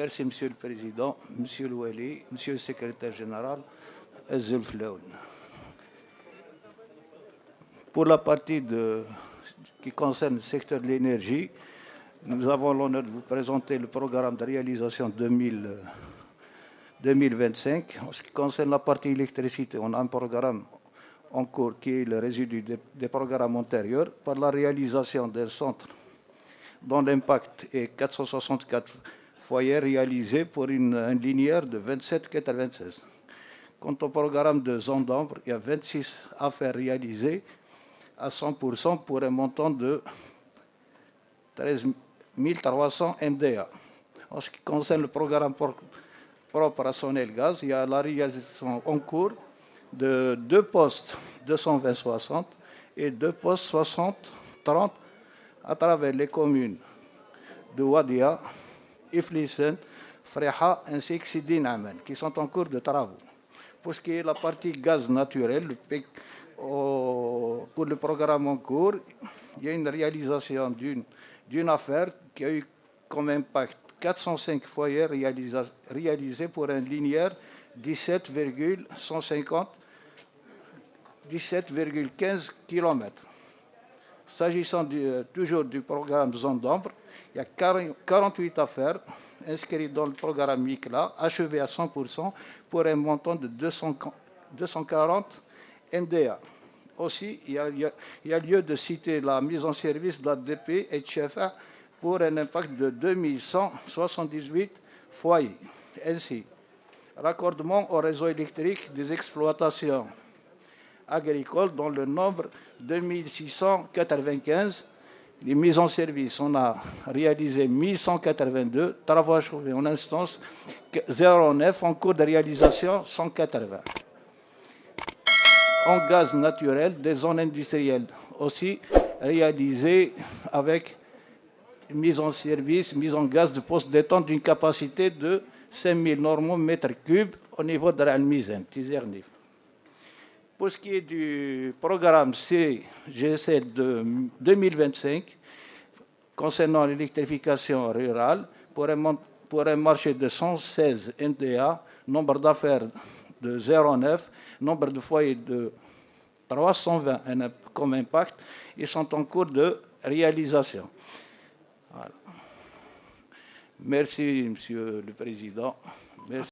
Merci, Monsieur le Président, Monsieur Louali, Monsieur le Secrétaire Général, Azul Flaoun. Pour la partie qui concerne le secteur de l'énergie, nous avons l'honneur de vous présenter le programme de réalisation 2025. En ce qui concerne la partie électricité, on a un programme en cours qui est le résidu des programmes antérieurs par la réalisation d'un centre dont l'impact est 464 foyers réalisés pour une linéaire de 27,96. Quant au programme de zone d'ombre, il y a 26 affaires réalisées à 100% pour un montant de 13 300 MDA. En ce qui concerne le programme propre à Sonel-Gaz, il y a la réalisation en cours de 2 postes 220-60 et 2 postes 60-30 à travers les communes de Wadia, Iflissen, Freha ainsi que Sidi Namen qui sont en cours de travaux. Pour ce qui est de la partie gaz naturel, pour le programme en cours, il y a une réalisation d'une affaire qui a eu comme impact 405 foyers réalisés pour un linéaire 17,15 km. S'agissant toujours du programme Zone d'ombre, il y a 48 affaires inscrites dans le programme MICLA, achevées à 100% pour un montant de 240 MDA. Aussi, il y a lieu de citer la mise en service de l'ADP et de CFA pour un impact de 2178 foyers. Ainsi, raccordement au réseau électrique des exploitations agricoles dans le nombre 2695. Les mises en service, on a réalisé 1182, travaux achevés en instance 09, en cours de réalisation 180. En gaz naturel, des zones industrielles aussi réalisées avec mise en service, mise en gaz de poste détente d'une capacité de 5000 normaux mètres cubes au niveau de l'Almizen, Tizernif. Pour ce qui est du programme CGC de 2025, concernant l'électrification rurale, pour un marché de 116 NDA, nombre d'affaires de 0,9, nombre de foyers de 320 comme impact, ils sont en cours de réalisation. Voilà. Merci, Monsieur le Président. Merci.